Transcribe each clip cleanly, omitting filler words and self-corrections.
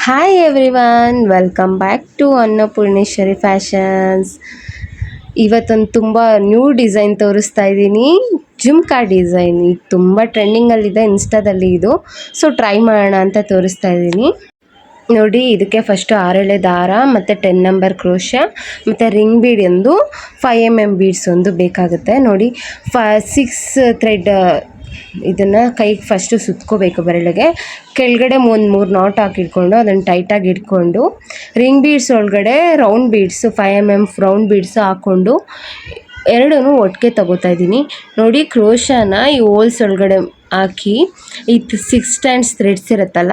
Hi everyone, welcome back to Annapoorneshwari fashions. ಇವತ್ತೊಂದು ತುಂಬ new design ತೋರಿಸ್ತಾ ಇದ್ದೀನಿ. ಜುಮ್ಕಾ ಡಿಸೈನ್ ಇದು ತುಂಬ ಟ್ರೆಂಡಿಂಗಲ್ಲಿದೆ ಇನ್ಸ್ಟಾದಲ್ಲಿ ಇದು. ಸೊ ಟ್ರೈ ಮಾಡೋಣ ಅಂತ ತೋರಿಸ್ತಾ ಇದ್ದೀನಿ. ನೋಡಿ, ಇದಕ್ಕೆ ಫಸ್ಟು 6 ಎಳೆ ದಾರ ಮತ್ತು 10 ನಂಬರ್ ಕ್ರೋಶ ಮತ್ತು ರಿಂಗ್ ಬೀಡ್ ಒಂದು 5 ಬೀಡ್ಸ್ ಒಂದು ಬೇಕಾಗುತ್ತೆ. ನೋಡಿ, 6 ಥ್ರೆಡ್ ಇದನ್ನು ಕೈಗೆ ಫಸ್ಟು ಸುತ್ಕೋಬೇಕು. ಬೆರಳಿಗೆ ಕೆಳಗಡೆ 3 ನಾಟ್ ಹಾಕಿಟ್ಕೊಂಡು ಅದನ್ನು ಟೈಟಾಗಿ ಇಟ್ಕೊಂಡು ರಿಂಗ್ ಬೀಡ್ಸ್ ಒಳಗಡೆ ರೌಂಡ್ ಬೀಡ್ಸು 5 ರೌಂಡ್ ಬೀಡ್ಸ್ ಹಾಕ್ಕೊಂಡು ಎರಡೂ ಒಟ್ಟಿಗೆ ತಗೋತಾ ಇದ್ದೀನಿ. ನೋಡಿ, ಕ್ರೋಶನ ಈ ಹೋಲ್ಸ್ ಒಳಗಡೆ ಹಾಕಿ ಇದು 6 ಸ್ಟ್ಯಾಂಡ್ಸ್ ಥ್ರೆಡ್ಸ್ ಇರುತ್ತಲ್ಲ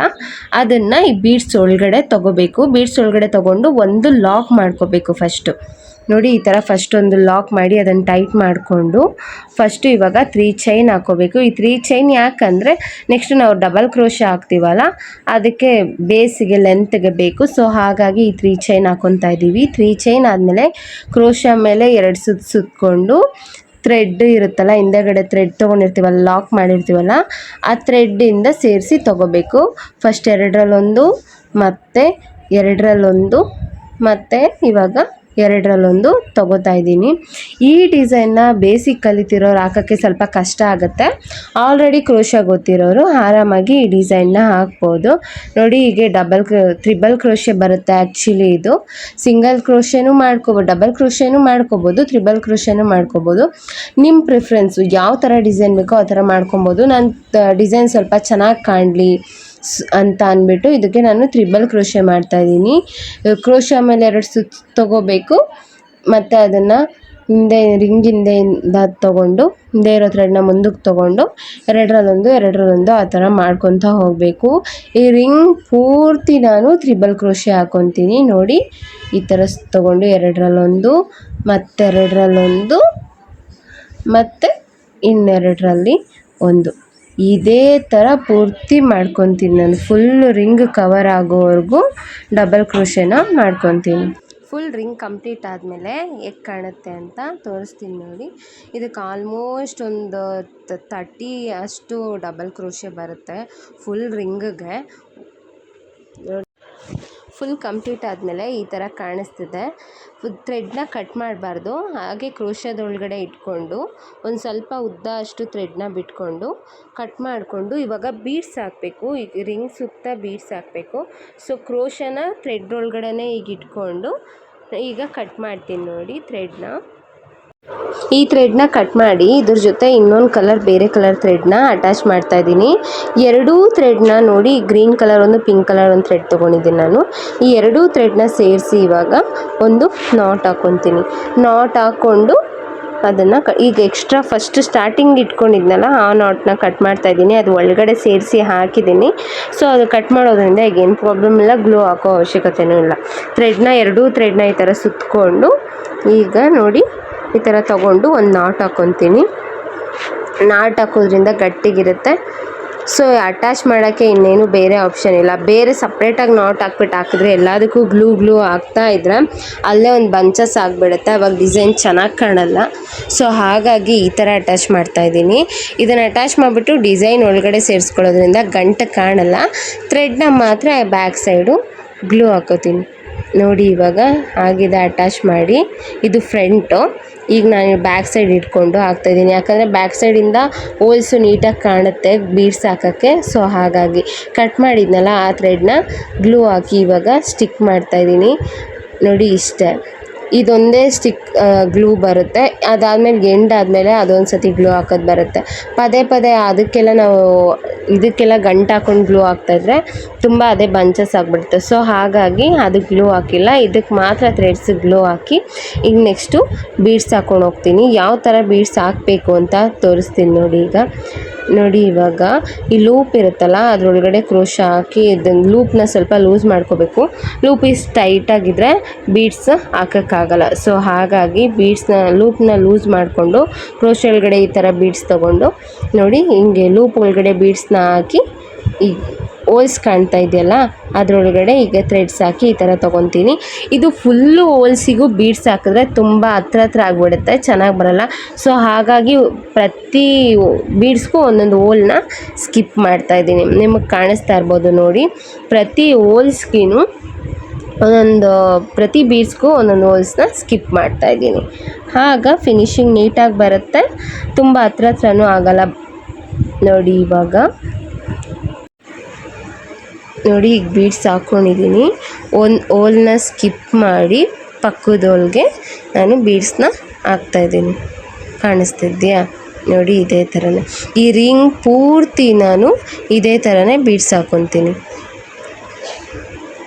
ಅದನ್ನು ಈ ಬೀಡ್ಸ್ ಒಳಗಡೆ ತೊಗೋಬೇಕು. ಬೀಡ್ಸ್ ಒಳಗಡೆ ತೊಗೊಂಡು ಒಂದು ಲಾಕ್ ಮಾಡ್ಕೋಬೇಕು ಫಸ್ಟು. ನೋಡಿ, ಈ ಥರ ಫಸ್ಟ್ ಒಂದು ಲಾಕ್ ಮಾಡಿ ಅದನ್ನು ಟೈಟ್ ಮಾಡಿಕೊಂಡು ಫಸ್ಟು ಇವಾಗ 3 ಚೈನ್ ಹಾಕ್ಕೋಬೇಕು. ಈ 3 ಚೈನ್ ಯಾಕಂದರೆ ನೆಕ್ಸ್ಟ್ ನಾವು ಡಬಲ್ ಕ್ರೋಶ ಹಾಕ್ತೀವಲ್ಲ ಅದಕ್ಕೆ ಬೇಸಿಗೆ ಲೆಂತ್ಗೆ ಬೇಕು. ಸೊ ಹಾಗಾಗಿ ಈ 3 ಚೈನ್ ಹಾಕ್ಕೊತಾ ಇದ್ದೀವಿ. 3 ಚೈನ್ ಆದಮೇಲೆ ಕ್ರೋಶ ಮೇಲೆ 2 ಸುತ್ತಕೊಂಡು ಥ್ರೆಡ್ ಇರುತ್ತಲ್ಲ, ಹಿಂದೆಗಡೆ ಥ್ರೆಡ್ ತೊಗೊಂಡಿರ್ತೀವಲ್ಲ, ಲಾಕ್ ಮಾಡಿರ್ತೀವಲ್ಲ, ಆ ಥ್ರೆಡ್ಡಿಂದ ಸೇರಿಸಿ ತೊಗೋಬೇಕು. ಫಸ್ಟ್ 2ರಲ್ಲೊಂದು ಮತ್ತು 2ರಲ್ಲೊಂದು ಮತ್ತು ಇವಾಗ 2ರಲ್ಲೊಂದು ತೊಗೋತಾ ಇದ್ದೀನಿ. ಈ ಡಿಸೈನ್ನ ಬೇಸಿಕ್ ಕಲಿತಿರೋರು ಹಾಕೋಕ್ಕೆ ಸ್ವಲ್ಪ ಕಷ್ಟ ಆಗುತ್ತೆ. ಆಲ್ರೆಡಿ ಕ್ರೋಶ ಗೊತ್ತಿರೋರು ಆರಾಮಾಗಿ ಈ ಡಿಸೈನ್ನ ಹಾಕ್ಬೋದು. ನೋಡಿ, ಹೀಗೆ ತ್ರಿಬಲ್ ಕ್ರೋಶೆ ಬರುತ್ತೆ. ಆ್ಯಕ್ಚುಲಿ ಇದು ಸಿಂಗಲ್ ಕ್ರೋಶೆನೂ ಮಾಡ್ಕೋಬೋದು, ಡಬಲ್ ಕ್ರೋಶೆನೂ ಮಾಡ್ಕೋಬೋದು, ತ್ರಿಬಲ್ ಕ್ರೋಶೆನೂ ಮಾಡ್ಕೋಬೋದು. ನಿಮ್ಮ ಪ್ರಿಫ್ರೆನ್ಸು ಯಾವ ಥರ ಡಿಸೈನ್ ಬೇಕೋ ಆ ಥರ ಮಾಡ್ಕೊಬೋದು. ನನ್ನ ಡಿಸೈನ್ ಸ್ವಲ್ಪ ಚೆನ್ನಾಗಿ ಕಾಣಲಿ ಅಂತ ಅಂದ್ಬಿಟ್ಟು ಇದಕ್ಕೆ ನಾನು ತ್ರಿಬಲ್ ಕ್ರೋಶೆ ಮಾಡ್ತಾಯಿದ್ದೀನಿ. ಕ್ರೋಶ ಮೇಲೆ 2 ಸುತ್ತು ತೊಗೋಬೇಕು ಮತ್ತು ಅದನ್ನು ಹಿಂದೆ ರಿಂಗ್ ಹಿಂದೆಯಿಂದ ತೊಗೊಂಡು ಹಿಂದೆ ಇರೋ ಥ್ರೆಡ್ನ ಮುಂದಕ್ಕೆ ತೊಗೊಂಡು 2ರಲ್ಲೊಂದು ಆ ಥರ ಮಾಡ್ಕೊತಾ ಹೋಗಬೇಕು. ಈ ರಿಂಗ್ ಪೂರ್ತಿ ನಾನು ತ್ರಿಬಲ್ ಕ್ರೋಶೆ ಹಾಕ್ಕೊತೀನಿ. ನೋಡಿ, ಈ ಥರ ತೊಗೊಂಡು 2ರಲ್ಲೊಂದು ಮತ್ತು 2ರಲ್ಲೊಂದು ಮತ್ತು 2ರಲ್ಲಿ ಒಂದು, ಇದೇ ಥರ ಪೂರ್ತಿ ಮಾಡ್ಕೊತೀನಿ ನಾನು. ಫುಲ್ ರಿಂಗ್ ಕವರ್ ಆಗೋವರೆಗೂ ಡಬಲ್ ಕ್ರೋಶೆನ ಮಾಡ್ಕೊತೀನಿ. ಫುಲ್ ರಿಂಗ್ ಕಂಪ್ಲೀಟ್ ಆದಮೇಲೆ ಹೇಗೆ ಕಾಣುತ್ತೆ ಅಂತ ತೋರಿಸ್ತೀನಿ. ನೋಡಿ, ಇದಕ್ಕೆ ಆಲ್ಮೋಸ್ಟ್ ಒಂದು 30 ಅಷ್ಟು ಡಬಲ್ ಕ್ರೋಶೆ ಬರುತ್ತೆ ಫುಲ್ ರಿಂಗ್ಗೆ. ಫುಲ್ ಕಂಪ್ಲೀಟ್ ಆದಮೇಲೆ ಈ ಥರ ಕಾಣಿಸ್ತಿದೆ. ಥ್ರೆಡ್ನ ಕಟ್ ಮಾಡಬಾರ್ದು, ಹಾಗೆ ಕ್ರೋಶದೊಳಗಡೆ ಇಟ್ಕೊಂಡು ಒಂದು ಸ್ವಲ್ಪ ಉದ್ದ ಅಷ್ಟು ಥ್ರೆಡ್ನ ಬಿಟ್ಕೊಂಡು ಕಟ್ ಮಾಡಿಕೊಂಡು ಇವಾಗ ಬೀಡ್ಸ್ ಹಾಕಬೇಕು. ಈಗ ರಿಂಗ್ ಸುತ್ತ ಬೀಡ್ಸ್ ಹಾಕಬೇಕು. ಸೊ ಕ್ರೋಶನ ಥ್ರೆಡ್ ಒಳಗಡೆ ಈಗ ಇಟ್ಕೊಂಡು ಈಗ ಕಟ್ ಮಾಡ್ತೀನಿ. ನೋಡಿ, ಈ ಥ್ರೆಡ್ನ ಕಟ್ ಮಾಡಿ ಇದ್ರ ಜೊತೆ ಇನ್ನೊಂದು ಬೇರೆ ಕಲರ್ ಥ್ರೆಡ್ನ ಅಟ್ಯಾಚ್ ಮಾಡ್ತಾ ಇದ್ದೀನಿ. 2 ಥ್ರೆಡ್ನ ನೋಡಿ, ಗ್ರೀನ್ ಕಲರ್ ಒಂದು, ಪಿಂಕ್ ಕಲರ್ ಒಂದು ಥ್ರೆಡ್ ತೊಗೊಂಡಿದ್ದೀನಿ ನಾನು. ಈ 2 ಥ್ರೆಡ್ನ ಸೇರಿಸಿ ಇವಾಗ ಒಂದು ನಾಟ್ ಹಾಕ್ಕೊತೀನಿ. ನಾಟ್ ಹಾಕ್ಕೊಂಡು ಅದನ್ನು ಈಗ ಎಕ್ಸ್ಟ್ರಾ ಫಸ್ಟ್ ಸ್ಟಾರ್ಟಿಂಗ್ ಇಟ್ಕೊಂಡಿದ್ನಲ್ಲ ಆ ನಾಟ್ನ ಕಟ್ ಮಾಡ್ತಾ ಇದ್ದೀನಿ. ಅದು ಒಳಗಡೆ ಸೇರಿಸಿ ಹಾಕಿದ್ದೀನಿ. ಸೊ ಅದು ಕಟ್ ಮಾಡೋದ್ರಿಂದ ಈಗ ಏನು ಪ್ರಾಬ್ಲಮ್ ಇಲ್ಲ, ಗ್ಲೂ ಹಾಕೋ ಅವಶ್ಯಕತೆಯೂ ಇಲ್ಲ. 2 ಥ್ರೆಡ್ನ ಈ ಥರ ಸುತ್ತಕೊಂಡು ಈಗ ನೋಡಿ ಈ ಥರ ತೊಗೊಂಡು ಒಂದು ನಾಟ್ ಹಾಕ್ಕೊತೀನಿ. ನಾಟ್ ಹಾಕೋದ್ರಿಂದ ಗಟ್ಟಿಗಿರುತ್ತೆ. ಸೊ ಅಟ್ಯಾಚ್ ಮಾಡೋಕ್ಕೆ ಇನ್ನೇನು ಬೇರೆ ಆಪ್ಷನ್ ಇಲ್ಲ. ಬೇರೆ ಸಪ್ರೇಟಾಗಿ ನಾಟ್ ಹಾಕಿದ್ರೆ ಎಲ್ಲದಕ್ಕೂ ಗ್ಲೂ ಹಾಕ್ತಾ ಇದ್ರೆ ಅಲ್ಲೇ ಒಂದು ಬಂಚಸ್ ಆಗಿಬಿಡುತ್ತೆ, ಅವಾಗ ಡಿಸೈನ್ ಚೆನ್ನಾಗಿ ಕಾಣಲ್ಲ. ಸೊ ಹಾಗಾಗಿ ಈ ಥರ ಅಟ್ಯಾಚ್ ಮಾಡ್ತಾಯಿದ್ದೀನಿ. ಇದನ್ನು ಅಟ್ಯಾಚ್ ಮಾಡಿಬಿಟ್ಟು ಡಿಸೈನ್ ಒಳಗಡೆ ಸೇರಿಸ್ಕೊಳ್ಳೋದ್ರಿಂದ ಗಂಟು ಕಾಣಲ್ಲ. ಥ್ರೆಡ್ನ ಮಾತ್ರ ಬ್ಯಾಕ್ ಸೈಡು ಗ್ಲೂ ಹಾಕೋತೀನಿ. ನೋಡಿ, ಇವಾಗ ಆಗಿದೆ ಅಟ್ಯಾಚ್ ಮಾಡಿ. ಇದು ಫ್ರಂಟು. ಈಗ ನಾನು ಬ್ಯಾಕ್ ಸೈಡ್ ಇಟ್ಕೊಂಡು ಹಾಕ್ತಾಯಿದ್ದೀನಿ, ಯಾಕಂದರೆ ಬ್ಯಾಕ್ ಸೈಡಿಂದ ಹೋಲ್ಸು ನೀಟಾಗಿ ಕಾಣುತ್ತೆ ಬೀಡ್ಸ್ ಹಾಕೋಕ್ಕೆ. ಸೊ ಹಾಗಾಗಿ ಕಟ್ ಮಾಡಿದ್ನಲ್ಲ ಆ ಥ್ರೆಡ್ನ ಗ್ಲೂ ಹಾಕಿ ಇವಾಗ ಸ್ಟಿಕ್ ಮಾಡ್ತಾಯಿದ್ದೀನಿ. ನೋಡಿ, ಇಷ್ಟೇ. ಇದೊಂದೇ ಸ್ಟಿಕ್ ಗ್ಲೂ ಬರುತ್ತೆ. ಅದಾದಮೇಲೆ ಎಂಡಾದಮೇಲೆ ಅದೊಂದು ಸತಿ ಗ್ಲೂ ಹಾಕೋದು ಬರುತ್ತೆ. ಪದೇ ಅದಕ್ಕೆಲ್ಲ ನಾವು ಇದಕ್ಕೆಲ್ಲ ಗಂಟು ಹಾಕೊಂಡು ಗ್ಲೂ ಹಾಕ್ತಾಯಿದ್ರೆ ತುಂಬ ಅದೇ ಬಂಚಸ್ ಆಗಿಬಿಡುತ್ತೆ. ಸೊ ಹಾಗಾಗಿ ಅದಕ್ಕೆ ಗ್ಲೂ ಹಾಕಿಲ್ಲ, ಇದಕ್ಕೆ ಮಾತ್ರ ಥ್ರೆಡ್ಸ್ ಗ್ಲೂ ಹಾಕಿ ಈಗ ನೆಕ್ಸ್ಟು ಬೀಡ್ಸ್ ಹಾಕ್ಕೊಂಡು ಹೋಗ್ತೀನಿ. ಯಾವ ಥರ ಬೀಡ್ಸ್ ಹಾಕಬೇಕು ಅಂತ ತೋರಿಸ್ತೀನಿ. ನೋಡಿ, ಇವಾಗ ಈ ಲೂಪ್ ಇರುತ್ತಲ್ಲ ಅದರೊಳಗಡೆ ಕ್ರೋಶ ಹಾಕಿ ಇದನ್ನು ಲೂಪ್ನ ಸ್ವಲ್ಪ ಲೂಸ್ ಮಾಡ್ಕೋಬೇಕು. ಲೂಪ್ ಇಷ್ಟು ಟೈಟಾಗಿದ್ದರೆ ಬೀಡ್ಸ್ ಹಾಕೋಕ್ಕಾಗಲ್ಲ. ಸೊ ಹಾಗಾಗಿ ಲೂಪ್ನ ಲೂಸ್ ಮಾಡಿಕೊಂಡು ಕ್ರೋಶ ಒಳಗಡೆ ಈ ಥರ ಬೀಡ್ಸ್ ತೊಗೊಂಡು ನೋಡಿ ಹಿಂಗೆ ಲೂಪ್ ಒಳಗಡೆ ಬೀಡ್ಸ್ನ ಹಾಕಿ ಹೋಲ್ಸ್ ಕಾಣ್ತಾ ಇದೆಯಲ್ಲ ಅದರೊಳಗಡೆ ಈಗ ಥ್ರೆಡ್ಸ್ ಹಾಕಿ ಈ ಥರ ತೊಗೊತೀನಿ. ಇದು ಫುಲ್ಲು ಹೋಲ್ಸಿಗೂ ಬೀಡ್ಸ್ ಹಾಕಿದ್ರೆ ತುಂಬ ಹತ್ರ ಆಗಿಬಿಡುತ್ತೆ, ಚೆನ್ನಾಗಿ ಬರಲ್ಲ. ಸೊ ಹಾಗಾಗಿ ಪ್ರತಿ ಬೀಡ್ಸ್ಗೂ ಒಂದೊಂದು ಹೋಲ್ನ ಸ್ಕಿಪ್ ಮಾಡ್ತಾಯಿದ್ದೀನಿ. ನಿಮಗೆ ಕಾಣಿಸ್ತಾ ಇರ್ಬೋದು ನೋಡಿ, ಪ್ರತಿ ಹೋಲ್ಸ್ಗೂ ಪ್ರತಿ ಬೀಡ್ಸ್ಗೂ ಒಂದೊಂದು ಹೋಲ್ಸ್ನ ಸ್ಕಿಪ್ ಮಾಡ್ತಾಯಿದ್ದೀನಿ. ಆಗ ಫಿನಿಶಿಂಗ್ ನೀಟಾಗಿ ಬರುತ್ತೆ, ತುಂಬ ಹತ್ರನೂ ಆಗಲ್ಲ. ನೋಡಿ ಇವಾಗ ನೋಡಿ ಈಗ ಬೀಡ್ಸ್ ಹಾಕ್ಕೊಂಡಿದ್ದೀನಿ. ಒಂದು ಹೋಲ್ನ ಸ್ಕಿಪ್ ಮಾಡಿ ಪಕ್ಕದ ಹೋಲ್ಗೆ ನಾನು ಬೀಡ್ಸ್ನ ಹಾಕ್ತಾಯಿದ್ದೀನಿ. ಕಾಣಿಸ್ತಿದ್ಯಾ ನೋಡಿ, ಇದೇ ಥರನೇ ಈ ರಿಂಗ್ ಪೂರ್ತಿ ನಾನು ಇದೇ ಥರನೇ ಬೀಡ್ಸ್ ಹಾಕ್ಕೊತೀನಿ.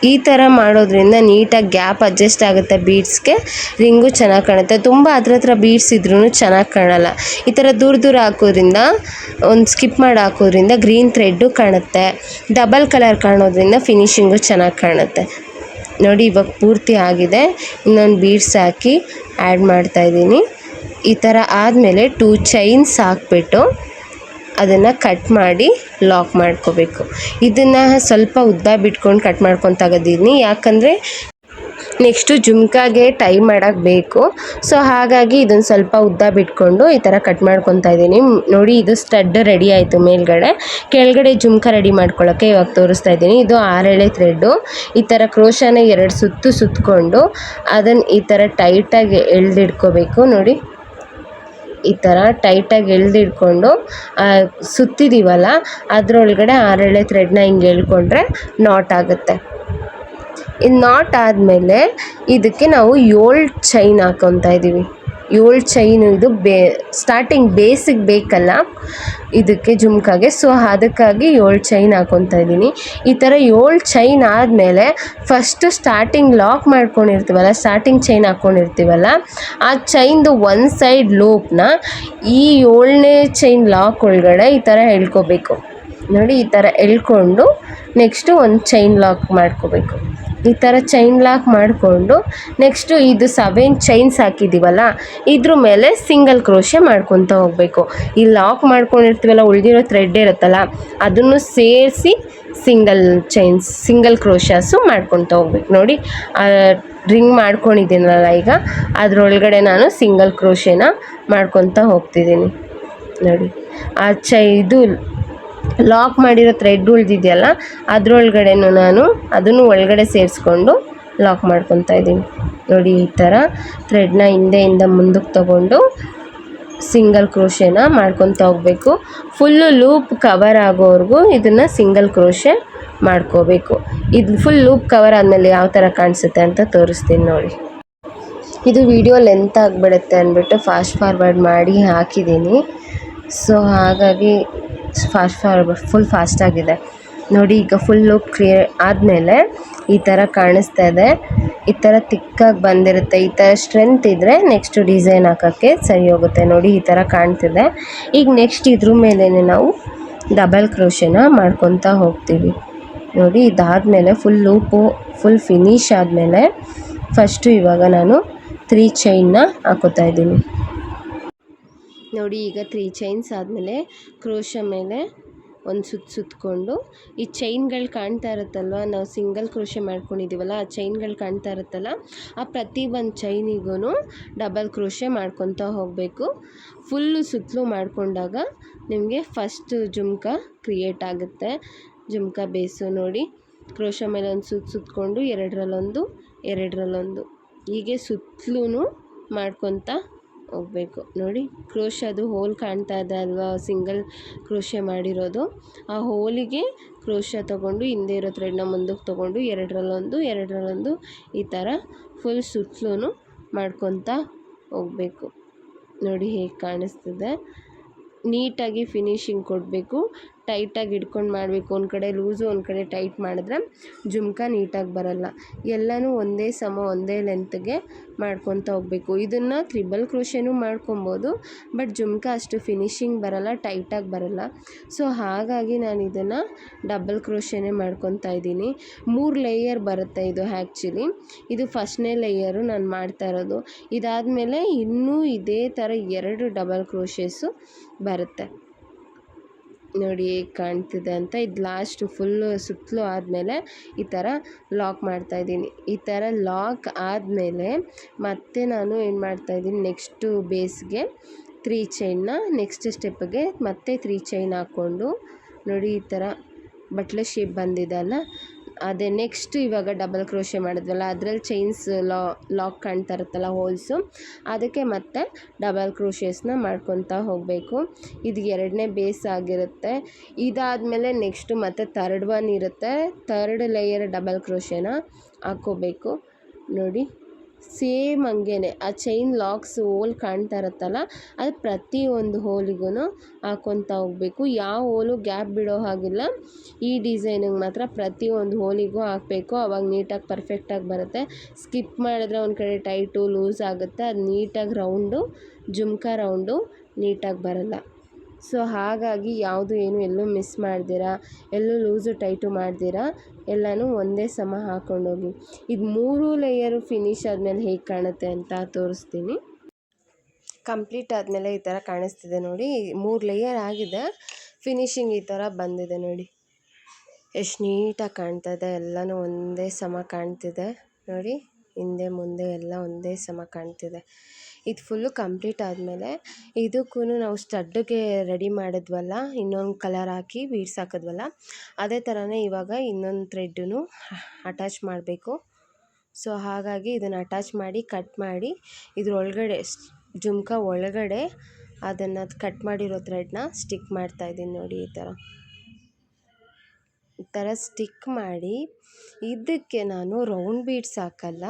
ಈ ಥರ ಮಾಡೋದ್ರಿಂದ ನೀಟಾಗಿ ಗ್ಯಾಪ್ ಅಡ್ಜಸ್ಟ್ ಆಗುತ್ತೆ ಬೀಡ್ಸ್ಗೆ, ರಿಂಗು ಚೆನ್ನಾಗಿ ಕಾಣುತ್ತೆ. ತುಂಬ ಹತ್ರ ಬೀಡ್ಸ್ ಇದ್ರೂ ಚೆನ್ನಾಗಿ ಕಾಣಲ್ಲ. ಈ ಥರ ದೂರ ಹಾಕೋದ್ರಿಂದ, ಒಂದು ಸ್ಕಿಪ್ ಮಾಡಿ ಹಾಕೋದ್ರಿಂದ ಗ್ರೀನ್ ಥ್ರೆಡ್ಡು ಕಾಣುತ್ತೆ, ಡಬಲ್ ಕಲರ್ ಕಾಣೋದ್ರಿಂದ ಫಿನಿಶಿಂಗು ಚೆನ್ನಾಗಿ ಕಾಣುತ್ತೆ. ನೋಡಿ ಇವಾಗ ಪೂರ್ತಿ ಆಗಿದೆ. ಇನ್ನೊಂದು ಬೀಡ್ಸ್ ಹಾಕಿ ಆ್ಯಡ್ ಮಾಡ್ತಾಯಿದ್ದೀನಿ. ಈ ಥರ ಆದಮೇಲೆ 2 ಚೈನ್ಸ್ ಹಾಕ್ಬಿಟ್ಟು ಅದನ್ನು ಕಟ್ ಮಾಡಿ ಲಾಕ್ ಮಾಡ್ಕೋಬೇಕು. ಇದನ್ನು ಸ್ವಲ್ಪ ಉದ್ದ ಬಿಟ್ಕೊಂಡು ಕಟ್ ಮಾಡ್ಕೊತ ಇದ್ದೀನಿ, ಯಾಕಂದರೆ ನೆಕ್ಸ್ಟು ಜುಮ್ಕಾಗೆ ಟೈ ಮಾಡೋಕ್ಕೆ ಬೇಕು. ಸೊ ಹಾಗಾಗಿ ಇದನ್ನು ಸ್ವಲ್ಪ ಉದ್ದ ಬಿಟ್ಕೊಂಡು ಈ ಥರ ಕಟ್ ಮಾಡ್ಕೊತಾ ಇದ್ದೀನಿ. ನೋಡಿ ಇದು ಸ್ಟಡ್ ರೆಡಿ ಆಯಿತು. ಮೇಲ್ಗಡೆ ಕೆಳಗಡೆ ಜುಮ್ಕಾ ರೆಡಿ ಮಾಡ್ಕೊಳ್ಳೋಕ್ಕೆ ಇವಾಗ ತೋರಿಸ್ತಾ ಇದ್ದೀನಿ. ಇದು 6 ಎಳೆ ಥ್ರೆಡ್ಡು. ಈ ಥರ ಕ್ರೋಶನ 2 ಸುತ್ತು ಸುತ್ತಕೊಂಡು ಅದನ್ನು ಈ ಥರ ಟೈಟಾಗಿ ಎಳ್ದಿಡ್ಕೋಬೇಕು. ನೋಡಿ ಈ ಥರ ಟೈಟಾಗಿ ಎಳ್ದಿಡ್ಕೊಂಡು ಸುತ್ತಿದ್ದೀವಲ್ಲ ಅದರೊಳಗಡೆ 6 ಎಳೆ ಥ್ರೆಡ್ನ ಹಿಂಗೆ ಎಳ್ಕೊಂಡ್ರೆ ನಾಟ್ ಆಗುತ್ತೆ. ಇದು ನಾಟ್ ಆದಮೇಲೆ ಇದಕ್ಕೆ ನಾವು 7 ಚೈನ್ ಹಾಕ್ಕೊತಾ ಇದ್ದೀವಿ. 7 ಚೈನು ಇದು ಸ್ಟಾರ್ಟಿಂಗ್ ಬೇಸಿಗೆ ಬೇಕಲ್ಲ ಇದಕ್ಕೆ ಜುಮ್ಕಾಗೆ, ಸೊ ಅದಕ್ಕಾಗಿ 7 ಚೈನ್ ಹಾಕ್ಕೊತಾ ಇದ್ದೀನಿ. ಈ ಥರ 7 ಚೈನ್ ಆದಮೇಲೆ ಫಸ್ಟು ಸ್ಟಾರ್ಟಿಂಗ್ ಲಾಕ್ ಮಾಡ್ಕೊಂಡಿರ್ತೀವಲ್ಲ, ಸ್ಟಾರ್ಟಿಂಗ್ ಚೈನ್ ಹಾಕ್ಕೊಂಡಿರ್ತೀವಲ್ಲ, ಆ ಚೈನ್ದು ಒಂದು ಸೈಡ್ ಲೂಪ್ನ ಈ 7ನೇ ಚೈನ್ ಲಾಕ್ ಒಳಗಡೆ ಈ ಥರ ಎಳ್ಕೊಬೇಕು. ನೋಡಿ ಈ ಥರ ಎಳ್ಕೊಂಡು ನೆಕ್ಸ್ಟು ಒಂದು ಚೈನ್ ಲಾಕ್ ಮಾಡ್ಕೋಬೇಕು. ಈ ಥರ ಚೈನ್ ಲಾಕ್ ಮಾಡಿಕೊಂಡು ನೆಕ್ಸ್ಟು ಇದು 7 ಚೈನ್ಸ್ ಹಾಕಿದ್ದೀವಲ್ಲ ಇದ್ರ ಮೇಲೆ ಸಿಂಗಲ್ ಕ್ರೋಶೆ ಮಾಡ್ಕೊತ ಹೋಗಬೇಕು. ಈ ಲಾಕ್ ಮಾಡ್ಕೊಂಡಿರ್ತೀವಲ್ಲ, ಉಳಿದಿರೋ ಥ್ರೆಡ್ ಇರುತ್ತಲ್ಲ ಅದನ್ನು ಸೇರಿಸಿ ಸಿಂಗಲ್ ಕ್ರೋಶಾಸು ಮಾಡ್ಕೊತ ಹೋಗ್ಬೇಕು. ನೋಡಿ ರಿಂಗ್ ಮಾಡ್ಕೊಂಡಿದ್ದೀನಲ್ಲ ಈಗ ಅದರೊಳಗಡೆ ನಾನು ಸಿಂಗಲ್ ಕ್ರೋಶೆನ ಮಾಡ್ಕೊತ ಹೋಗ್ತಿದ್ದೀನಿ. ನೋಡಿ ಇದು ಲಾಕ್ ಮಾಡಿರೋ ಥ್ರೆಡ್ ಉಳಿದಿದೆಯಲ್ಲ ಅದರೊಳಗಡೆನೂ ನಾನು ಅದನ್ನು ಒಳಗಡೆ ಸೇರಿಸ್ಕೊಂಡು ಲಾಕ್ ಮಾಡ್ಕೊತಾ ಇದ್ದೀನಿ. ನೋಡಿ ಈ ಥರ ಥ್ರೆಡ್ನ ಹಿಂದೆಯಿಂದ ಮುಂದಕ್ಕೆ ತಗೊಂಡು ಸಿಂಗಲ್ ಕ್ರೋಶೆನ ಮಾಡ್ಕೊತ ಹೋಗಬೇಕು. ಫುಲ್ಲು ಲೂಪ್ ಕವರ್ ಆಗೋವರೆಗೂ ಇದನ್ನು ಸಿಂಗಲ್ ಕ್ರೋಶೆ ಮಾಡ್ಕೋಬೇಕು. ಇದು ಫುಲ್ ಲೂಪ್ ಕವರ್ ಆದಮೇಲೆ ಯಾವ ಥರ ಕಾಣಿಸುತ್ತೆ ಅಂತ ತೋರಿಸ್ತೀನಿ ನೋಡಿ. ಇದು ವಿಡಿಯೋ ಲೆಂತ್ ಆಗಿಬಿಡುತ್ತೆ ಅಂದ್ಬಿಟ್ಟು ಫಾಸ್ಟ್ ಫಾರ್ವರ್ಡ್ ಮಾಡಿ ಹಾಕಿದ್ದೀನಿ. ಸೊ ಹಾಗಾಗಿ ಫುಲ್ ಫಾಸ್ಟಾಗಿದೆ. ನೋಡಿ ಈಗ ಫುಲ್ ಲುಕ್ ಕ್ಲಿಯರ್ ಆದಮೇಲೆ ಈ ಥರ ಕಾಣಿಸ್ತಾ ಇದೆ. ಈ ಥರ ತಿಕ್ಕಾಗಿ ಬಂದಿರುತ್ತೆ. ಈ ಥರ ಸ್ಟ್ರೆಂತ್ ಇದ್ದರೆ ನೆಕ್ಸ್ಟು ಡಿಸೈನ್ ಹಾಕೋಕ್ಕೆ ಸರಿ ಹೋಗುತ್ತೆ. ನೋಡಿ ಈ ಥರ ಕಾಣ್ತಿದೆ. ಈಗ ನೆಕ್ಸ್ಟ್ ಇದ್ರ ಮೇಲೇ ನಾವು ಡಬಲ್ ಕ್ರೋಶೆನ ಮಾಡ್ಕೊತಾ ಹೋಗ್ತೀವಿ. ನೋಡಿ ಇದಾದಮೇಲೆ ಫುಲ್ ಲೂಪು ಫುಲ್ ಫಿನಿಶ್ ಆದಮೇಲೆ ಫಸ್ಟು ಇವಾಗ ನಾನು 3 ಚೈನ್ನ ಹಾಕೋತಾ ಇದ್ದೀನಿ. ನೋಡಿ ಈಗ 3 ಚೈನ್ಸ್ ಆದಮೇಲೆ ಕ್ರೋಶ ಮೇಲೆ ಒಂದು ಸುತ್ತಕೊಂಡು ಈ ಚೈನ್ಗಳು ಕಾಣ್ತಾ ಇರುತ್ತಲ್ವ, ನಾವು ಸಿಂಗಲ್ ಕ್ರೋಶೆ ಮಾಡ್ಕೊಂಡಿದ್ದೀವಲ್ಲ ಆ ಚೈನ್ಗಳು ಕಾಣ್ತಾ ಇರುತ್ತಲ್ಲ, ಆ ಪ್ರತಿ ಒಂದು ಚೈನಿಗೂ ಡಬಲ್ ಕ್ರೋಶೆ ಮಾಡ್ಕೊತಾ ಹೋಗಬೇಕು. ಫುಲ್ಲು ಸುತ್ತಲೂ ಮಾಡಿಕೊಂಡಾಗ ನಿಮಗೆ ಫಸ್ಟ್ ಜುಮ್ಕಾ ಕ್ರಿಯೇಟ್ ಆಗುತ್ತೆ. ಜುಮ್ಕಾ ಬೇಸು ನೋಡಿ ಕ್ರೋಶ ಮೇಲೆ ಒಂದು ಸುತ್ತಕೊಂಡು ಎರಡರಲ್ಲೊಂದು ಹೀಗೆ ಸುತ್ತಲೂ ಮಾಡ್ಕೊತಾ ಹೋಗಬೇಕು. ನೋಡಿ ಕ್ರೋಶದು ಹೋಲ್ ಕಾಣ್ತಾ ಇದೆ ಅಲ್ವಾ, ಸಿಂಗಲ್ ಕ್ರೋಶೆ ಮಾಡಿರೋದು. ಆ ಹೋಲಿಗೆ ಕ್ರೋಶ ತೊಗೊಂಡು ಹಿಂದೆ ಇರೋ ಥ್ರೆಡ್ನ ಮುಂದಕ್ಕೆ ತೊಗೊಂಡು ಎರಡರಲ್ಲೊಂದು ಈ ಥರ ಫುಲ್ ಸುತ್ತಲೂ ಮಾಡ್ಕೊತಾ ಹೋಗಬೇಕು. ನೋಡಿ ಹೇಗೆ ಕಾಣಿಸ್ತಿದೆ. ನೀಟಾಗಿ ಫಿನಿಶಿಂಗ್ ಕೊಡಬೇಕು. ಟೈಟಾಗಿ ಹಿಡ್ಕೊಂಡು ಮಾಡಬೇಕು. ಒಂದು ಕಡೆ ಲೂಸು ಒಂದು ಕಡೆ ಟೈಟ್ ಮಾಡಿದ್ರೆ ಜುಮ್ಕಾ ನೀಟಾಗಿ ಬರಲ್ಲ. ಎಲ್ಲನೂ ಒಂದೇ ಲೆಂತ್ಗೆ ಮಾಡ್ಕೊತಾ ಹೋಗಬೇಕು. ಇದನ್ನು ತ್ರಿಬಲ್ ಕ್ರೋಶೆನೂ ಮಾಡ್ಕೊಬೋದು, ಬಟ್ ಜುಮ್ಕಾ ಅಷ್ಟು ಫಿನಿಶಿಂಗ್ ಬರಲ್ಲ, ಟೈಟಾಗಿ ಬರಲ್ಲ. ಸೊ ಹಾಗಾಗಿ ನಾನು ಇದನ್ನು ಡಬಲ್ ಕ್ರೋಶೆನೇ ಮಾಡ್ಕೊತಾ ಇದ್ದೀನಿ. 3 ಲೇಯರ್ ಬರುತ್ತೆ ಇದು ಆ್ಯಕ್ಚುಲಿ. ಇದು ಫಸ್ಟ್ನೇ ಲೇಯರು ನಾನು ಮಾಡ್ತಾ ಇರೋದು. ಇದಾದಮೇಲೆ ಇನ್ನೂ ಇದೇ ಥರ 2 ಡಬಲ್ ಕ್ರೋಶೆಸ್ಸು ಬರುತ್ತೆ. ನೋಡಿ ಹೇಗೆ ಕಾಣ್ತಿದೆ ಅಂತ. ಇದು ಲಾಸ್ಟ್ ಫುಲ್ಲು ಸುತ್ತಲೂ ಆದಮೇಲೆ ಈ ಥರ ಲಾಕ್ ಮಾಡ್ತಾಯಿದ್ದೀನಿ. ಈ ಥರ ಲಾಕ್ ಆದಮೇಲೆ ಮತ್ತೆ ನಾನು ಏನು ಮಾಡ್ತಾಯಿದ್ದೀನಿ, ನೆಕ್ಸ್ಟು ಬೇಸ್ಗೆ 3 ಚೈನ್ನ ನೆಕ್ಸ್ಟ್ ಸ್ಟೆಪ್ಗೆ ಮತ್ತೆ 3 ಚೈನ್ ಹಾಕ್ಕೊಂಡು ನೋಡಿ ಈ ಥರ ಬಟ್ಲೆ ಶೇಪ್ ಬಂದಿದೆ ಅಲ್ಲ, ಅದೇ ನೆಕ್ಸ್ಟ್ ಇವಾಗ ಡಬಲ್ ಕ್ರೋಶೆ ಮಾಡಿದ್ವಲ್ಲ ಅದರಲ್ಲಿ ಚೈನ್ಸ್ ಲಾಕ್ ಕಾಣ್ತಾ ಇರುತ್ತಲ್ಲ ಹೋಲ್ಸು, ಅದಕ್ಕೆ ಮತ್ತೆ ಡಬಲ್ ಕ್ರೋಶೇಸ್ನ ಮಾಡ್ಕೊತಾ ಹೋಗಬೇಕು. ಇದು 2ನೇ ಬೇಸ್ ಆಗಿರುತ್ತೆ. ಇದಾದಮೇಲೆ ನೆಕ್ಸ್ಟು ಮತ್ತೆ ಥರ್ಡ್ ಒನ್ ಇರುತ್ತೆ, ಥರ್ಡ್ ಲೇಯರ್ ಡಬಲ್ ಕ್ರೋಶೆನ ಹಾಕ್ಕೋಬೇಕು. ನೋಡಿ ಸೇಮ್ ಹಂಗೇನೆ ಆ ಚೈನ್ ಲಾಕ್ಸ್ ಹೋಲ್ ಕಾಣ್ತಾ ಇರುತ್ತಲ್ಲ, ಅದು ಪ್ರತಿಯೊಂದು ಹೋಲಿಗೂ ಹಾಕ್ಕೊತಾ ಹೋಗಬೇಕು. ಯಾವ ಹೋಲು ಗ್ಯಾಪ್ ಬಿಡೋ ಹಾಗಿಲ್ಲ. ಈ ಡಿಸೈನಿಗೆ ಮಾತ್ರ ಪ್ರತಿಯೊಂದು ಹೋಲಿಗೂ ಹಾಕಬೇಕು, ಆವಾಗ ನೀಟಾಗಿ ಪರ್ಫೆಕ್ಟಾಗಿ ಬರುತ್ತೆ. ಸ್ಕಿಪ್ ಮಾಡಿದ್ರೆ ಒಂದು ಕಡೆ ಟೈಟು ಲೂಸ್ ಆಗುತ್ತೆ, ಅದು ನೀಟಾಗಿ ರೌಂಡು ಜುಮ್ಕಾ ರೌಂಡು ನೀಟಾಗಿ ಬರಲ್ಲ. ಸೊ ಹಾಗಾಗಿ ಯಾವುದು ಏನು ಎಲ್ಲೂ ಮಿಸ್ ಮಾಡ್ದಿರಾ, ಎಲ್ಲೂ ಲೂಸು ಟೈಟು ಮಾಡ್ದಿರಾ ಎಲ್ಲನೂ ಒಂದೇ ಸಮ ಹಾಕ್ಕೊಂಡೋಗಿ. ಇದು 3 ಲೇಯರು ಫಿನಿಶ್ ಆದಮೇಲೆ ಹೇಗೆ ಕಾಣುತ್ತೆ ಅಂತ ತೋರಿಸ್ತೀನಿ. ಕಂಪ್ಲೀಟ್ ಆದಮೇಲೆ ಈ ಥರ ಕಾಣಿಸ್ತಿದೆ ನೋಡಿ. 3 ಲೇಯರ್ ಆಗಿದೆ, ಫಿನಿಶಿಂಗ್ ಈ ಥರ ಬಂದಿದೆ ನೋಡಿ. ಎಷ್ಟು ನೀಟಾಗಿ ಕಾಣ್ತಾ ಇದೆ, ಎಲ್ಲನೂ ಒಂದೇ ಸಮ ಕಾಣ್ತಿದೆ ನೋಡಿ. ಹಿಂದೆ ಮುಂದೆ ಎಲ್ಲ ಒಂದೇ ಸಮ ಕಾಣ್ತಿದೆ. ಇದು ಫುಲ್ಲು ಕಂಪ್ಲೀಟ್ ಆದಮೇಲೆ ಇದಕ್ಕೂ ನಾವು ಸ್ಟಡ್ಗೆ ರೆಡಿ ಮಾಡಿದ್ವಲ್ಲ, ಇನ್ನೊಂದು ಕಲರ್ ಹಾಕಿ ಬೀಡ್ಸ್ ಹಾಕಿದ್ವಲ್ಲ, ಅದೇ ಥರನೇ ಇವಾಗ ಇನ್ನೊಂದು ಥ್ರೆಡ್ಡನ್ನು ಅಟ್ಯಾಚ್ ಮಾಡಬೇಕು. ಸೊ ಹಾಗಾಗಿ ಇದನ್ನು ಅಟ್ಯಾಚ್ ಮಾಡಿ ಕಟ್ ಮಾಡಿ ಇದ್ರೊಳಗಡೆ ಜುಮ್ಕಾ ಒಳಗಡೆ ಅದನ್ನು ಕಟ್ ಮಾಡಿರೋ ಥ್ರೆಡ್ನ ಸ್ಟಿಕ್ ಮಾಡ್ತಾಯಿದ್ದೀನಿ ನೋಡಿ. ಈ ಥರ ಸ್ಟಿಕ್ ಮಾಡಿ ಇದಕ್ಕೆ ನಾನು ರೌಂಡ್ ಬೀಡ್ಸ್ ಹಾಕಲ್ಲ,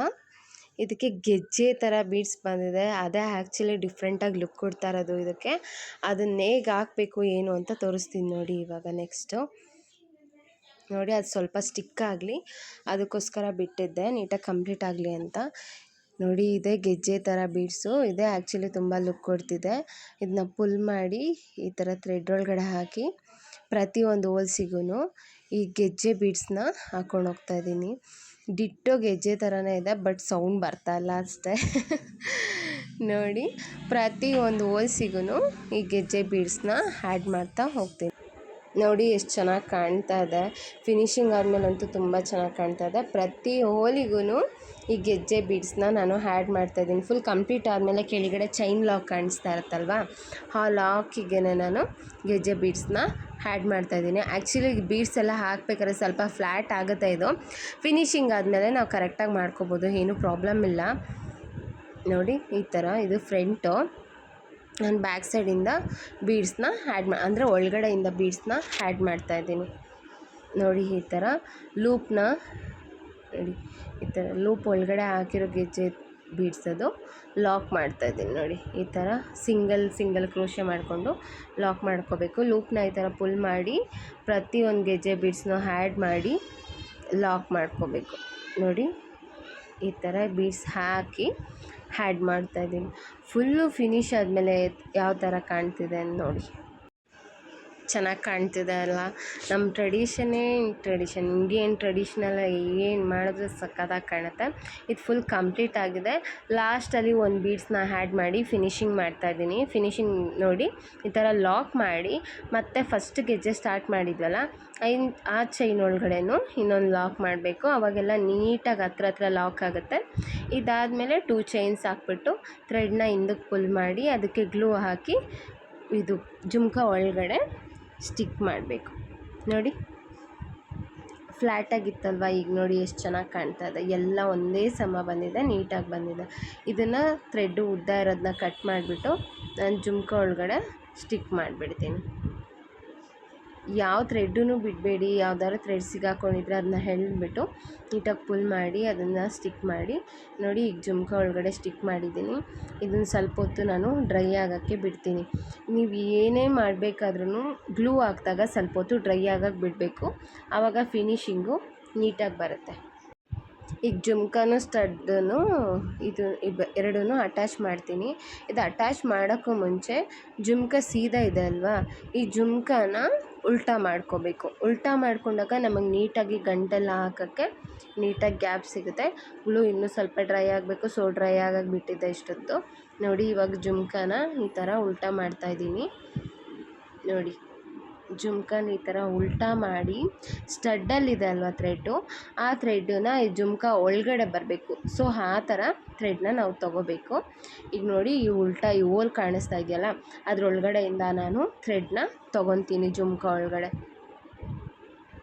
ಇದಕ್ಕೆ ಗೆಜ್ಜೆ ಥರ ಬೀಡ್ಸ್ ಬಂದಿದೆ, ಅದೇ ಆ್ಯಕ್ಚುಲಿ ಡಿಫ್ರೆಂಟಾಗಿ ಲುಕ್ ಕೊಡ್ತಾ ಇರೋದು ಇದಕ್ಕೆ. ಅದನ್ನ ಹೇಗೆ ಹಾಕಬೇಕು ಏನು ಅಂತ ತೋರಿಸ್ತೀನಿ ನೋಡಿ. ಇವಾಗ ನೆಕ್ಸ್ಟು ನೋಡಿ, ಅದು ಸ್ವಲ್ಪ ಸ್ಟಿಕ್ ಆಗಲಿ ಅದಕ್ಕೋಸ್ಕರ ಬಿಟ್ಟಿದ್ದೆ, ನೀಟಾಗಿ ಕಂಪ್ಲೀಟ್ ಆಗಲಿ ಅಂತ. ನೋಡಿ ಇದೇ ಗೆಜ್ಜೆ ಥರ ಬೀಡ್ಸು, ಇದೇ ಆ್ಯಕ್ಚುಲಿ ತುಂಬ ಲುಕ್ ಕೊಡ್ತಿದೆ. ಇದನ್ನ ಪುಲ್ ಮಾಡಿ ಈ ಥರ ಥ್ರೆಡ್ ಒಳಗಡೆ ಹಾಕಿ ಪ್ರತಿಯೊಂದು ಹೋಲ್ಸಿಗೂ ಈ ಗೆಜ್ಜೆ ಬೀಡ್ಸ್ನ ಹಾಕ್ಕೊಂಡು ಹೋಗ್ತಾಯಿದ್ದೀನಿ. ಡಿಟ್ಟೋ ಗೆಜ್ಜೆ ಥರನೇ ಇದೆ, ಬಟ್ ಸೌಂಡ್ ಬರ್ತಾಯಿಲ್ಲ ಅಷ್ಟೇ. ನೋಡಿ ಪ್ರತಿಯೊಂದು ಹೋಲ್ಸಿಗೂ ಈ ಗೆಜ್ಜೆ ಬೀಡ್ಸ್ನ ಆ್ಯಡ್ ಮಾಡ್ತಾ ಹೋಗ್ತೀನಿ. ನೋಡಿ ಎಷ್ಟು ಚೆನ್ನಾಗಿ ಕಾಣ್ತಾ ಇದೆ. ಫಿನಿಶಿಂಗ್ ಆದಮೇಲಂತೂ ತುಂಬ ಚೆನ್ನಾಗಿ ಕಾಣ್ತಾ ಇದೆ. ಪ್ರತಿ ಹೋಲಿಗೂ ಈ ಗೆಜ್ಜೆ ಬೀಡ್ಸ್ನ ನಾನು ಆ್ಯಡ್ ಮಾಡ್ತಾಯಿದ್ದೀನಿ. ಫುಲ್ ಕಂಪ್ಲೀಟ್ ಆದಮೇಲೆ ಕೆಳಗಡೆ ಚೈನ್ ಲಾಕ್ ಕಾಣಿಸ್ತಾ ಇರುತ್ತಲ್ವ, ಆ ಲಾಕಿಗೆ ನಾನು ಗೆಜ್ಜೆ ಬೀಡ್ಸ್ನ ಆ್ಯಡ್ ಮಾಡ್ತಾಯಿದ್ದೀನಿ. ಆ್ಯಕ್ಚುಲಿ ಬೀಡ್ಸ್ ಎಲ್ಲ ಹಾಕ್ಬೇಕಾದ್ರೆ ಸ್ವಲ್ಪ ಫ್ಲ್ಯಾಟ್ ಆಗುತ್ತೆ. ಇದು ಫಿನಿಶಿಂಗ್ ಆದಮೇಲೆ ನಾವು ಕರೆಕ್ಟಾಗಿ ಮಾಡ್ಕೋಬೋದು, ಏನೂ ಪ್ರಾಬ್ಲಮ್ ಇಲ್ಲ. ನೋಡಿ ಈ ಥರ ಇದು ಫ್ರಂಟು. ನಾನು ಬ್ಯಾಕ್ ಸೈಡಿಂದ ಬೀಡ್ಸ್ನ ಅಂದರೆ ಒಳಗಡೆಯಿಂದ ಬೀಡ್ಸ್ನ ಆ್ಯಡ್ ಮಾಡ್ತಾಯಿದ್ದೀನಿ ನೋಡಿ. ಈ ಥರ ಲೂಪ್ನ ನೋಡಿ, ಈ ಥರ ಲೂಪ್ ಒಳಗಡೆ ಹಾಕಿರೋ ಗೆಜ್ಜೆ ಬೀಡ್ಸ್ ಅದು ಲಾಕ್ ಮಾಡ್ತಾಯಿದ್ದೀನಿ ನೋಡಿ. ಈ ಥರ ಸಿಂಗಲ್ ಕ್ರೋಶೆ ಮಾಡಿಕೊಂಡು ಲಾಕ್ ಮಾಡ್ಕೋಬೇಕು. ಲೂಪ್ನ ಈ ಥರ ಪುಲ್ ಮಾಡಿ ಪ್ರತಿಯೊಂದು ಗೆಜ್ಜೆ ಬೀಡ್ಸ್ನ ಆ್ಯಡ್ ಮಾಡಿ ಲಾಕ್ ಮಾಡ್ಕೋಬೇಕು ನೋಡಿ. ಈ ಥರ ಬೀಡ್ಸ್ ಹಾಕಿ ಆ್ಯಡ್ ಮಾಡ್ತಾಯಿದ್ದೀನಿ. ಫುಲ್ಲು ಫಿನಿಶ್ ಆದಮೇಲೆ ಯಾವ ಥರ ಕಾಣ್ತಿದೆ ನೋಡಿ. ಚೆನ್ನಾಗಿ ಕಾಣ್ತಿದೆ ಅಲ್ಲ. ನಮ್ಮ ಟ್ರೆಡಿಷನ್ ಇಂಡಿಯನ್ ಟ್ರೆಡಿಷ್ನಲ್ ಏನು ಮಾಡಿದ್ರೆ ಸಕ್ಕತ್ತಾಗಿ ಕಾಣುತ್ತೆ. ಇದು ಫುಲ್ ಕಂಪ್ಲೀಟ್ ಆಗಿದೆ. ಲಾಸ್ಟಲ್ಲಿ ಒಂದು ಬೀಡ್ಸ್ನ ಆ್ಯಡ್ ಮಾಡಿ ಫಿನಿಶಿಂಗ್ ಮಾಡ್ತಾಯಿದ್ದೀನಿ. ಫಿನಿಶಿಂಗ್ ನೋಡಿ ಈ ಥರ ಲಾಕ್ ಮಾಡಿ ಮತ್ತೆ ಫಸ್ಟ್ ಗೆಜ್ಜೆ ಸ್ಟಾರ್ಟ್ ಮಾಡಿದ್ವಲ್ಲ ಆ ಚೈನ್ ಒಳಗಡೆನೂ ಇನ್ನೊಂದು ಲಾಕ್ ಮಾಡಬೇಕು. ಅವಾಗೆಲ್ಲ ನೀಟಾಗಿ ಹತ್ರ ಲಾಕ್ ಆಗುತ್ತೆ. ಇದಾದಮೇಲೆ 2 ಚೈನ್ಸ್ ಹಾಕ್ಬಿಟ್ಟು ಥ್ರೆಡ್ನ ಹಿಂದಕ್ಕೆ ಪುಲ್ ಮಾಡಿ ಅದಕ್ಕೆ ಗ್ಲೂ ಹಾಕಿ ಇದು ಜುಮ್ಕಾ ಒಳಗಡೆ ಸ್ಟಿಕ್ ಮಾಡಬೇಕು ನೋಡಿ. ಫ್ಲ್ಯಾಟಾಗಿತ್ತಲ್ವ, ಈಗ ನೋಡಿ ಎಷ್ಟು ಚೆನ್ನಾಗಿ ಕಾಣ್ತಾ ಇದೆ. ಎಲ್ಲ ಒಂದೇ ಸಮ ಬಂದಿದೆ, ನೀಟಾಗಿ ಬಂದಿದೆ. ಇದನ್ನು ಥ್ರೆಡ್ಡು ಉದ್ದ ಇರೋದನ್ನ ಕಟ್ ಮಾಡಿಬಿಟ್ಟು ನಾನು ಜುಮ್ಕಾ ಒಳಗಡೆ ಸ್ಟಿಕ್ ಮಾಡಿಬಿಡ್ತೀನಿ. ಯಾವ ಥ್ರೆಡ್ಡೂ ಬಿಡಬೇಡಿ, ಯಾವ್ದಾದ್ರು ಥ್ರೆಡ್ ಸಿಗಾಕೊಂಡಿದ್ರೆ ಅದನ್ನ ಎಳೆದ್ಬಿಟ್ಟು ನೀಟಾಗಿ ಪುಲ್ ಮಾಡಿ ಅದನ್ನು ಸ್ಟಿಕ್ ಮಾಡಿ ನೋಡಿ. ಈಗ ಜುಮ್ಕಾ ಒಳಗಡೆ ಸ್ಟಿಕ್ ಮಾಡಿದ್ದೀನಿ. ಇದನ್ನು ಸ್ವಲ್ಪ ಹೊತ್ತು ನಾನು ಡ್ರೈ ಆಗೋಕ್ಕೆ ಬಿಡ್ತೀನಿ. ನೀವು ಏನೇ ಮಾಡಬೇಕಾದ್ರೂ ಗ್ಲೂ ಹಾಕಿದಾಗ ಸ್ವಲ್ಪ ಹೊತ್ತು ಡ್ರೈ ಆಗೋಕ್ಕೆ ಬಿಡಬೇಕು, ಆವಾಗ ಫಿನಿಶಿಂಗು ನೀಟಾಗಿ ಬರುತ್ತೆ. ಈಗ ಜುಮ್ಕಾನು ಸ್ಟಡ್ಡನ್ನು ಇದು ಎರಡೂ ಅಟ್ಯಾಚ್ ಮಾಡ್ತೀನಿ. ಇದು ಅಟ್ಯಾಚ್ ಮಾಡೋಕ್ಕೂ ಮುಂಚೆ ಜುಮ್ಕಾ ಸೀದಾ ಇದೆ ಅಲ್ವಾ, ಈ ಜುಮ್ಕಾನ ಉಲ್ಟಾ ಮಾಡ್ಕೋಬೇಕು. ಉಲ್ಟಾ ಮಾಡ್ಕೊಂಡಾಗ ನಮಗೆ ನೀಟಾಗಿ ಗಂಟೆಲ್ಲ ಹಾಕೋಕ್ಕೆ ನೀಟಾಗಿ ಗ್ಯಾಪ್ ಸಿಗುತ್ತೆ. ಗ್ಲೂ ಇನ್ನೂ ಸ್ವಲ್ಪ ಡ್ರೈ ಆಗಬೇಕು, ಸೊ ಡ್ರೈ ಆಗೋಕ್ಕೆ ಬಿಟ್ಟಿದ್ದೆ ಇಷ್ಟೊತ್ತು ನೋಡಿ. ಇವಾಗ ಜುಮ್ಕಾನ ಈ ಥರ ಉಲ್ಟಾ ಮಾಡ್ತಾಯಿದ್ದೀನಿ ನೋಡಿ. ಜುಮ್ಕನ ಈ ಥರ ಉಲ್ಟಾ ಮಾಡಿ ಸ್ಟಡ್ಡಲ್ಲಿದೆ ಅಲ್ವಾ ಥ್ರೆಡ್ಡು, ಆ ಥ್ರೆಡ್ಡನ್ನ ಈ ಜುಮ್ಕ ಒಳಗಡೆ ಬರಬೇಕು. ಸೊ ಆ ಥರ ಥ್ರೆಡ್ನ ನಾವು ತೊಗೋಬೇಕು. ಈಗ ನೋಡಿ ಈ ಉಲ್ಟಾ ಈ ಹೋಲ್ ಕಾಣಿಸ್ತಾ ಇದೆಯಲ್ಲ, ಅದರೊಳಗಡೆಯಿಂದ ನಾನು ಥ್ರೆಡ್ನ ತೊಗೊತೀನಿ ಜುಮ್ಕ ಒಳಗಡೆ.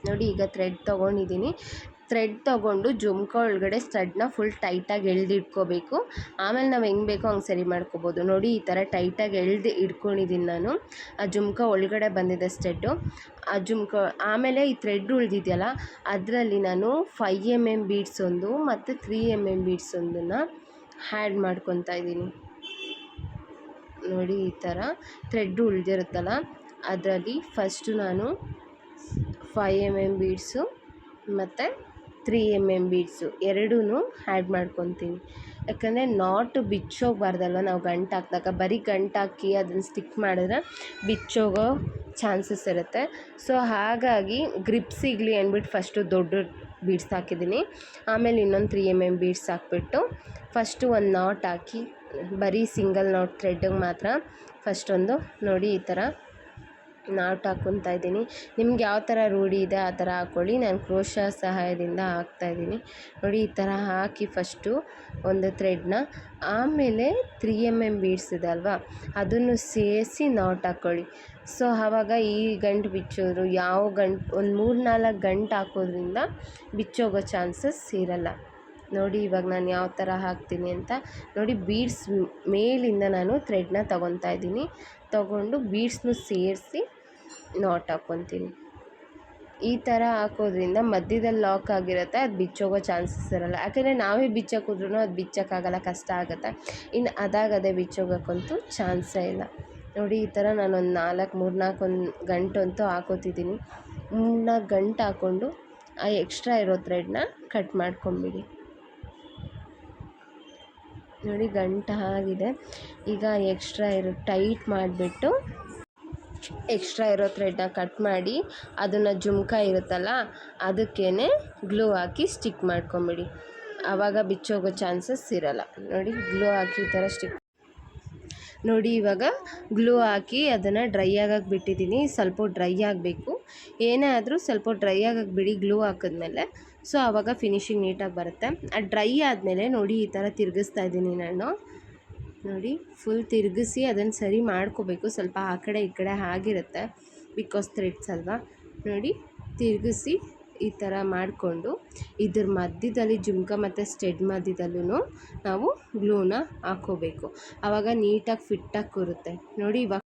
ನೋಡಿ ಈಗ ಥ್ರೆಡ್ ತೊಗೊಂಡಿದ್ದೀನಿ. ಥ್ರೆಡ್ ತೊಗೊಂಡು ಜುಮ್ಕ ಒಳಗಡೆ ಸ್ಟಡ್ನ ಫುಲ್ ಟೈಟಾಗಿ ಎಳೆದಿಟ್ಕೋಬೇಕು. ಆಮೇಲೆ ನಾವು ಹೆಂಗೆ ಬೇಕೋ ಹಂಗೆ ಸರಿ ಮಾಡ್ಕೋಬೋದು. ನೋಡಿ ಈ ಥರ ಟೈಟಾಗಿ ಇಟ್ಕೊಂಡಿದ್ದೀನಿ ನಾನು. ಆ ಜುಮ್ಕ ಒಳಗಡೆ ಬಂದಿದೆ ಸ್ಟಡ್ಡು. ಆ ಜುಮ್ಕ ಆಮೇಲೆ ಈ ಥ್ರೆಡ್ ಉಳಿದಿದೆಯಲ್ಲ, ಅದರಲ್ಲಿ ನಾನು 5 mm ಬೀಡ್ಸ್ ಒಂದು ಮತ್ತು 3 mm ಬೀಡ್ಸ್ ಒಂದನ್ನು ಆ್ಯಡ್ ಮಾಡ್ಕೊತಾ ಇದ್ದೀನಿ. ನೋಡಿ ಈ ಥರ ಥ್ರೆಡ್ ಉಳಿದಿರುತ್ತಲ್ಲ, ಅದರಲ್ಲಿ ಫಸ್ಟು ನಾನು 5 mm ಬೀಡ್ಸು ಮತ್ತು 3 mm ಬೀಡ್ಸು ಎರಡೂ ಆ್ಯಡ್ ಮಾಡ್ಕೊತೀನಿ. ಯಾಕಂದರೆ ನಾಟು ಬಿಚ್ಚೋಗಬಾರ್ದಲ್ವ, ನಾವು ಗಂಟು ಹಾಕಿದಾಗ ಬರೀ ಗಂಟು ಹಾಕಿ ಅದನ್ನು ಸ್ಟಿಕ್ ಮಾಡಿದ್ರೆ ಬಿಚ್ಚೋಗೋ ಚಾನ್ಸಸ್ ಇರುತ್ತೆ. ಸೊ ಹಾಗಾಗಿ ಗ್ರಿಪ್ ಸಿಗಲಿ ಅಂದ್ಬಿಟ್ಟು ಫಸ್ಟು ದೊಡ್ಡ ಬೀಡ್ಸ್ ಹಾಕಿದ್ದೀನಿ. ಆಮೇಲೆ ಇನ್ನೊಂದು 3 mm ಬೀಡ್ಸ್ ಹಾಕ್ಬಿಟ್ಟು ಫಸ್ಟು ಒಂದು ನಾಟ್ ಹಾಕಿ, ಬರೀ ಸಿಂಗಲ್ ನಾಟ್ ಥ್ರೆಡ್ಡಿಗೆ ಮಾತ್ರ ಫಸ್ಟೊಂದು ನೋಡಿ ಈ ಥರ ನಾಟ್ ಹಾಕ್ಕೊತಾ ಇದ್ದೀನಿ. ನಿಮ್ಗೆ ಯಾವ ಥರ ರೂಢಿ ಇದೆ ಆ ಥರ ಹಾಕ್ಕೊಳ್ಳಿ. ನಾನು ಕ್ರೋಶಾ ಸಹಾಯದಿಂದ ಹಾಕ್ತಾಯಿದ್ದೀನಿ. ನೋಡಿ ಈ ಥರ ಹಾಕಿ ಫಸ್ಟು ಒಂದು ಥ್ರೆಡ್ನ, ಆಮೇಲೆ 3 mm ಬೀಡ್ಸ್ ಇದೆ ಅಲ್ವಾ, ಅದನ್ನು ಸೇರಿಸಿ ನಾಟ್ ಹಾಕ್ಕೊಳ್ಳಿ. ಸೊ ಆವಾಗ ಈ ಗಂಟು ಬಿಚ್ಚೋದ್ರು ಯಾವ ಗಂಟು ಒಂದು 3-4 ಗಂಟು ಹಾಕೋದ್ರಿಂದ ಬಿಚ್ಚೋಗೋ ಚಾನ್ಸಸ್ ಇರಲ್ಲ. ನೋಡಿ ಇವಾಗ ನಾನು ಯಾವ ಥರ ಹಾಕ್ತೀನಿ ಅಂತ ನೋಡಿ. ಬೀಡ್ಸ್ ಮೇಲಿಂದ ನಾನು ಥ್ರೆಡ್ನ ತೊಗೊತಾ ಇದ್ದೀನಿ. ತೊಗೊಂಡು ಬೀಡ್ಸ್ನು ಸೇರಿಸಿ ನಾಟ್ ಹಾಕ್ಕೊತೀನಿ. ಈ ಥರ ಹಾಕೋದ್ರಿಂದ ಮಧ್ಯದಲ್ಲಿ ಲಾಕ್ ಆಗಿರುತ್ತೆ, ಅದು ಬಿಚ್ಚೋಗೋ ಚಾನ್ಸಸ್ ಇರಲ್ಲ. ಯಾಕೆಂದರೆ ನಾವೇ ಬಿಚ್ಚೋಕಿದ್ರೂ ಅದು ಬಿಚ್ಚೋಕ್ಕಾಗಲ್ಲ, ಕಷ್ಟ ಆಗುತ್ತೆ. ಇನ್ನು ಅದಾಗದೇ ಬಿಚ್ಚೋಗೋಕ್ಕಂತೂ ಚಾನ್ಸೇ ಇಲ್ಲ. ನೋಡಿ ಈ ಥರ ನಾನೊಂದು 3-4 ಗಂಟಂತೂ ಹಾಕೋತಿದ್ದೀನಿ. 3-4 ಗಂಟು ಹಾಕ್ಕೊಂಡು ಆ ಎಕ್ಸ್ಟ್ರಾ ಇರೋ ಥ್ರೆಡ್ನ ಕಟ್ ಮಾಡ್ಕೊಂಬಿಡಿ. ನೋಡಿ ಗಂಟು ಆಗಿದೆ. ಈಗ ಎಕ್ಸ್ಟ್ರಾ ಟೈಟ್ ಮಾಡಿಬಿಟ್ಟು ಎಕ್ಸ್ಟ್ರಾ ಇರೋ ಥ್ರೆಡ್ನ ಕಟ್ ಮಾಡಿ ಅದನ್ನು ಜುಮ್ಕ ಇರುತ್ತಲ್ಲ ಅದಕ್ಕೇ ಗ್ಲೂ ಹಾಕಿ ಸ್ಟಿಕ್ ಮಾಡ್ಕೊಂಬಿಡಿ. ಆವಾಗ ಬಿಚ್ಚೋಗೋ ಚಾನ್ಸಸ್ ಇರಲ್ಲ. ನೋಡಿ ಗ್ಲೂ ಹಾಕಿ ಈ ಥರ ಸ್ಟಿಕ್ ನೋಡಿ. ಇವಾಗ ಗ್ಲೂ ಹಾಕಿ ಅದನ್ನು ಡ್ರೈ ಆಗಕ್ಕೆ ಬಿಟ್ಟಿದ್ದೀನಿ. ಸ್ವಲ್ಪ ಡ್ರೈ ಆಗಬೇಕು, ಏನೇ ಆದರೂ ಸ್ವಲ್ಪ ಡ್ರೈ ಆಗಕ್ಕೆ ಬಿಡಿ ಗ್ಲೂ ಹಾಕಿದ್ಮೇಲೆ. ಸೊ ಆವಾಗ ಫಿನಿಶಿಂಗ್ ನೀಟಾಗಿ ಬರುತ್ತೆ. ಆ ಡ್ರೈ ಆದಮೇಲೆ ನೋಡಿ ಈ ಥರ ತಿರುಗಿಸ್ತಾ ಇದ್ದೀನಿ ನಾನು. ನೋಡಿ ಫುಲ್ ತಿರುಗಿಸಿ ಅದನ್ನು ಸರಿ ಮಾಡ್ಕೋಬೇಕು. ಸ್ವಲ್ಪ ಆ ಕಡೆ ಈ ಕಡೆ ಆಗಿರುತ್ತೆ ಬಿಕಾಸ್ ಥ್ರೆಡ್ಸ್ ಅಲ್ವಾ. ನೋಡಿ ತಿರುಗಿಸಿ ಈ ಥರ ಮಾಡಿಕೊಂಡು ಇದ್ರ ಮಧ್ಯದಲ್ಲಿ ಜುಮ್ಕ ಮತ್ತು ಸ್ಟೆಡ್ ಮಧ್ಯದಲ್ಲೂ ನಾವು ಗ್ಲೂನ ಹಾಕ್ಕೋಬೇಕು. ಆವಾಗ ನೀಟಾಗಿ ಫಿಟ್ಟಾಗಿ ಕೂರುತ್ತೆ. ನೋಡಿ ಇವಾಗ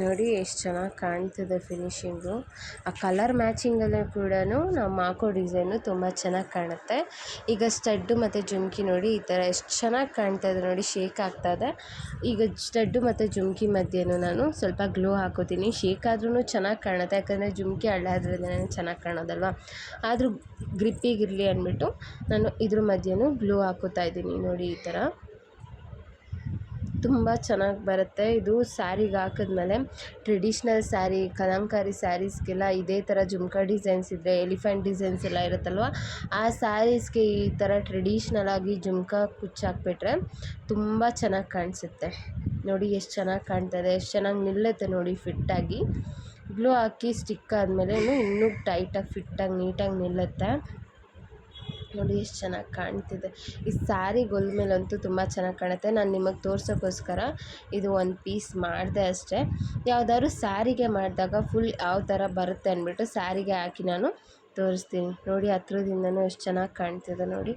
ನೋಡಿ ಎಷ್ಟು ಚೆನ್ನಾಗಿ ಕಾಣ್ತಿದೆ ಫಿನಿಶಿಂಗು. ಆ ಕಲರ್ ಮ್ಯಾಚಿಂಗಲ್ಲೂ ಕೂಡ ನಾವು ಹಾಕೋ ಡಿಸೈನು ತುಂಬ ಚೆನ್ನಾಗಿ ಕಾಣುತ್ತೆ. ಈಗ ಸ್ಟಡ್ಡು ಮತ್ತು ಜುಮ್ಕಿ ನೋಡಿ ಈ ಥರ ಎಷ್ಟು ಚೆನ್ನಾಗಿ ಕಾಣ್ತಾಯಿದೆ ನೋಡಿ, ಶೇಕ್ ಆಗ್ತಾಯಿದೆ. ಈಗ ಸ್ಟಡ್ಡು ಮತ್ತು ಜುಮ್ಕಿ ಮಧ್ಯೆನೂ ನಾನು ಸ್ವಲ್ಪ ಗ್ಲೂ ಹಾಕೋತೀನಿ. ಶೇಕ್ ಆದ್ರೂ ಚೆನ್ನಾಗಿ ಕಾಣುತ್ತೆ, ಯಾಕಂದರೆ ಜುಮ್ಕಿ ಹಳ್ಳಾದ್ರೇ ಚೆನ್ನಾಗಿ ಕಾಣೋದಲ್ವ. ಆದರೂ ಗ್ರಿಪ್ಪಿಗಿರಲಿ ಅಂದ್ಬಿಟ್ಟು ನಾನು ಇದ್ರ ಮಧ್ಯೆನೂ ಗ್ಲೂ ಹಾಕೋತಾ ಇದ್ದೀನಿ. ನೋಡಿ ಈ ಥರ ತುಂಬ ಚೆನ್ನಾಗಿ ಬರುತ್ತೆ. ಇದು ಸ್ಯಾರಿಗೆ ಹಾಕಿದ್ಮೇಲೆ ಟ್ರೆಡಿಷ್ನಲ್ ಸ್ಯಾರಿ, ಕಲಂಕಾರಿ ಸ್ಯಾರೀಸ್ಗೆಲ್ಲ ಇದೇ ಥರ ಜುಮ್ಕ ಡಿಸೈನ್ಸ್ ಇದ್ದರೆ, ಎಲಿಫೆಂಟ್ ಡಿಸೈನ್ಸ್ ಎಲ್ಲ ಇರುತ್ತಲ್ವ, ಆ ಸ್ಯಾರೀಸ್ಗೆ ಈ ಥರ ಟ್ರೆಡಿಷ್ನಲಾಗಿ ಜುಮ್ಕ ಕುಚ್ಚಾಕ್ಬಿಟ್ರೆ ತುಂಬ ಚೆನ್ನಾಗಿ ಕಾಣಿಸುತ್ತೆ. ನೋಡಿ ಎಷ್ಟು ಚೆನ್ನಾಗಿ ಕಾಣ್ತದೆ, ಎಷ್ಟು ಚೆನ್ನಾಗಿ ನಿಲ್ಲುತ್ತೆ ನೋಡಿ ಫಿಟ್ಟಾಗಿ. ಗ್ಲೂ ಹಾಕಿ ಸ್ಟಿಕ್ ಆದಮೇಲೆ ಇನ್ನೂ ಟೈಟಾಗಿ ಫಿಟ್ಟಾಗಿ ನೀಟಾಗಿ ನಿಲ್ಲುತ್ತೆ. ನೋಡಿ ಎಷ್ಟು ಚೆನ್ನಾಗಿ ಕಾಣ್ತಿದೆ. ಈ ಸ್ಯಾರಿ ಮೇಲಂತೂ ತುಂಬ ಚೆನ್ನಾಗಿ ಕಾಣುತ್ತೆ. ನಾನು ನಿಮಗೆ ತೋರ್ಸೋಕ್ಕೋಸ್ಕರ ಇದು ಒಂದು ಪೀಸ್ ಮಾಡಿದೆ ಅಷ್ಟೇ. ಯಾವುದಾದ್ರು ಸ್ಯಾರಿಗೆ ಮಾಡಿದಾಗ ಫುಲ್ ಯಾವ ಥರ ಬರುತ್ತೆ ಅಂದ್ಬಿಟ್ಟು ಸ್ಯಾರಿಗೆ ಹಾಕಿ ನಾನು ತೋರಿಸ್ತೀನಿ. ನೋಡಿ ಹತ್ರದಿಂದನೂ ಎಷ್ಟು ಚೆನ್ನಾಗಿ ಕಾಣ್ತಿದೆ ನೋಡಿ.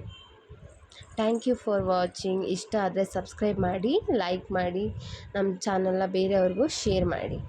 Thank you for watching. ಇಷ್ಟ ಆದರೆ ಸಬ್ಸ್ಕ್ರೈಬ್ ಮಾಡಿ, ಲೈಕ್ ಮಾಡಿ, ನಮ್ಮ ಚಾನಲ್ನ ಬೇರೆಯವ್ರಿಗೂ ಶೇರ್ ಮಾಡಿ.